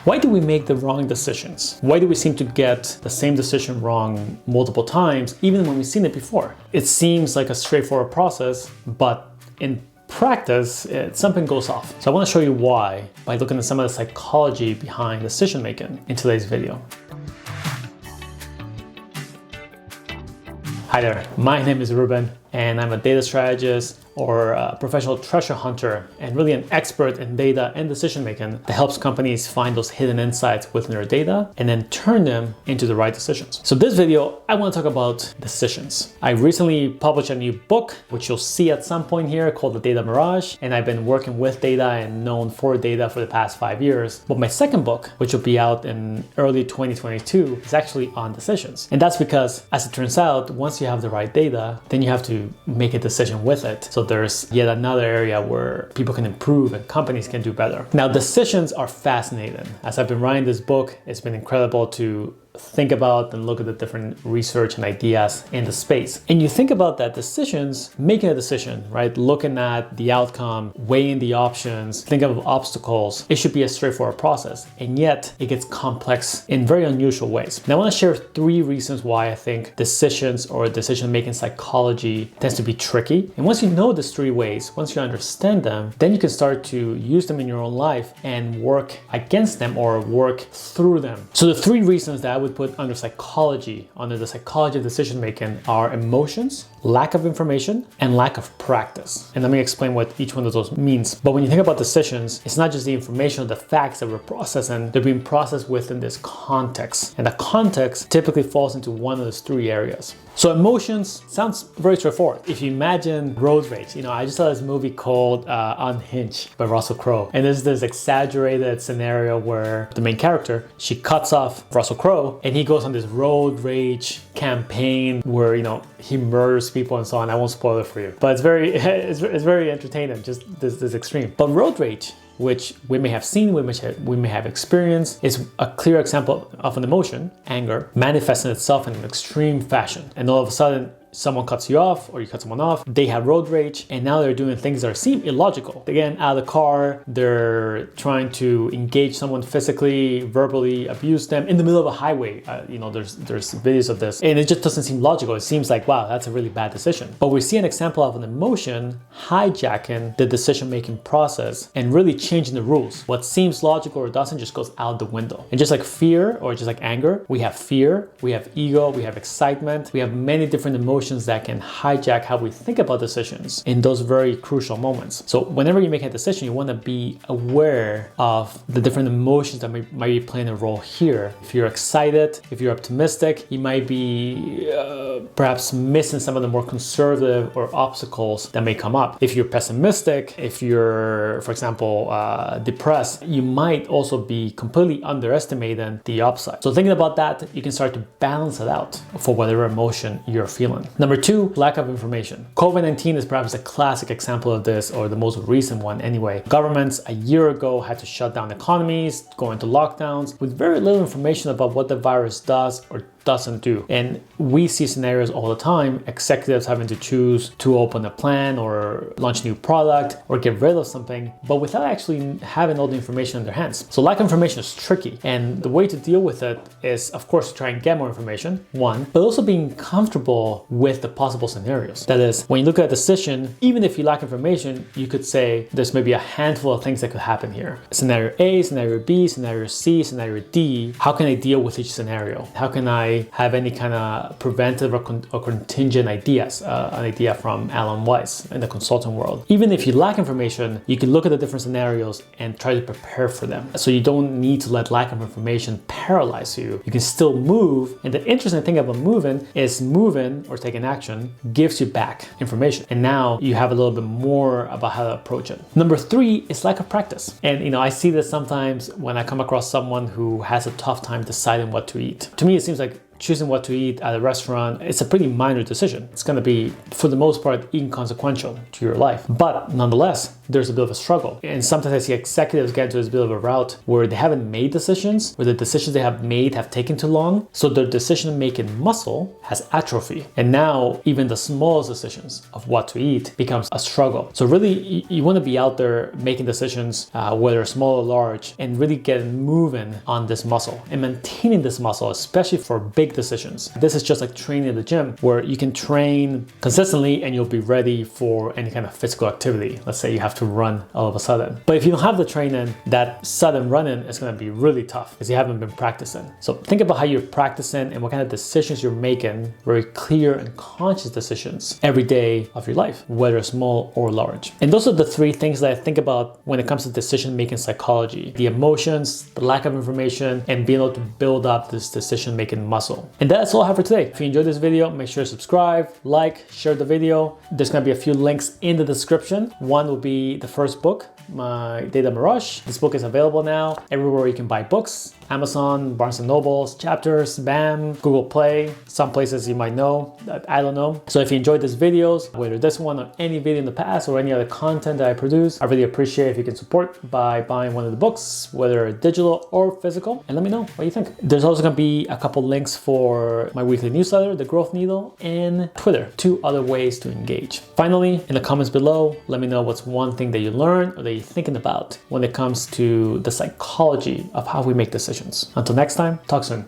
Why do we make the wrong decisions? Why do we seem to get the same decision wrong multiple times, even when we've seen it before? It seems like a straightforward process, but in practice, something goes off. So I want to show you why by looking at some of the psychology behind decision making in today's video. Hi there, my name is Ruben and I'm a data strategist or a professional treasure hunter and really an expert in data and decision making that helps companies find those hidden insights within their data and then turn them into the right decisions. So this video, I want to talk about decisions. I recently published a new book, which you'll see at some point here, called The Data Mirage, and I've been working with data and known for data for the past 5 years. But my second book, which will be out in early 2022, is actually on decisions. And that's because, as it turns out, once you have the right data, then you have to make a decision with it. So there's yet another area where people can improve and companies can do better. Now, decisions are fascinating. As I've been writing this book, it's been incredible to think about and look at the different research and ideas in the space. And you think about that decisions, making a decision, right? Looking at the outcome, weighing the options, think of obstacles. It should be a straightforward process. And yet it gets complex in very unusual ways. Now I want to share 3 reasons why I think decisions or decision-making psychology tends to be tricky. And once you know these 3 ways, once you understand them, then you can start to use them in your own life and work against them or work through them. So the 3 reasons that I would put under psychology, under the psychology of decision making, are emotions, lack of information, and lack of practice. And let me explain what each one of those means. But when you think about decisions, it's not just the information or the facts that we're processing, they're being processed within this context. And the context typically falls into one of those 3 areas. So emotions sounds very straightforward. If you imagine road rage, I just saw this movie called Unhinged by Russell Crowe. And there's this exaggerated scenario where the main character, she cuts off Russell Crowe and he goes on this road rage campaign where, he murders people and so on. I won't spoil it for you, but it's very, it's very entertaining, just this extreme. But road rage, which we may have seen, we may have experienced, is a clear example of an emotion, anger, manifesting itself in an extreme fashion. And all of a sudden, someone cuts you off or you cut someone off, they have road rage and now they're doing things that seem illogical. Again, out of the car, they're trying to engage someone physically, verbally abuse them in the middle of a highway. There's videos of this and it just doesn't seem logical. It seems like, wow, that's a really bad decision. But we see an example of an emotion hijacking the decision-making process and really changing the rules. What seems logical or doesn't just goes out the window. And just like fear or just like anger, we have fear, we have ego, we have excitement, we have many different emotions that can hijack how we think about decisions in those very crucial moments. So whenever you make a decision, you want to be aware of the different emotions that might be playing a role here. If you're excited, if you're optimistic, you might be perhaps missing some of the more conservative or obstacles that may come up. If you're pessimistic, if you're, for example, depressed, you might also be completely underestimating the upside. So thinking about that, you can start to balance it out for whatever emotion you're feeling. Number 2, lack of information. COVID-19 is perhaps a classic example of this, or the most recent one anyway. Governments a year ago had to shut down economies, go into lockdowns with very little information about what the virus does or doesn't do. And we see scenarios all the time, executives having to choose to open a plan or launch a new product or get rid of something, but without actually having all the information in their hands. So lack of information is tricky. And the way to deal with it is, of course, to try and get more information, one, but also being comfortable with the possible scenarios. That is, when you look at a decision, even if you lack information, you could say there's maybe a handful of things that could happen here. Scenario A, scenario B, scenario C, scenario D. How can I deal with each scenario? How can I have any kind of preventive or contingent ideas, an idea from Alan Weiss in the consulting world. Even if you lack information, you can look at the different scenarios and try to prepare for them. So you don't need to let lack of information paralyze you. You can still move. And the interesting thing about moving is moving or taking action gives you back information. And now you have a little bit more about how to approach it. Number 3 is lack of practice. And I see this sometimes when I come across someone who has a tough time deciding what to eat. To me, it seems like choosing what to eat at a restaurant, it's a pretty minor decision. It's going to be, for the most part, inconsequential to your life. But nonetheless, there's a bit of a struggle. And sometimes I see executives get into this bit of a route where they haven't made decisions, where the decisions they have made have taken too long. So their decision-making muscle has atrophy. And now even the smallest decisions of what to eat becomes a struggle. So really you want to be out there making decisions, whether small or large, and really getting moving on this muscle and maintaining this muscle, especially for big decisions. This is just like training at the gym, where you can train consistently and you'll be ready for any kind of physical activity. Let's say you have to run all of a sudden. But if you don't have the training, that sudden running is going to be really tough because you haven't been practicing. So think about how you're practicing and what kind of decisions you're making, very clear and conscious decisions every day of your life, whether small or large. And those are the three things that I think about when it comes to decision-making psychology: the emotions, the lack of information, and being able to build up this decision-making muscle. And that's all I have for today. If you enjoyed this video, make sure to subscribe, like, share the video. There's going to be a few links in the description. One will be the first book, my Data Mirage. This book is available now everywhere you can buy books: Amazon, Barnes & Nobles, Chapters, BAM, Google Play, some places you might know that I don't know. So if you enjoyed these videos, whether this one or any video in the past or any other content that I produce, I really appreciate if you can support by buying one of the books, whether digital or physical, and let me know what you think. There's also going to be a couple links for my weekly newsletter, The Growth Needle, and Twitter, 2 other ways to engage. Finally, in the comments below, let me know what's one thing that you learned or that you're thinking about when it comes to the psychology of how we make decisions. Until next time, talk soon.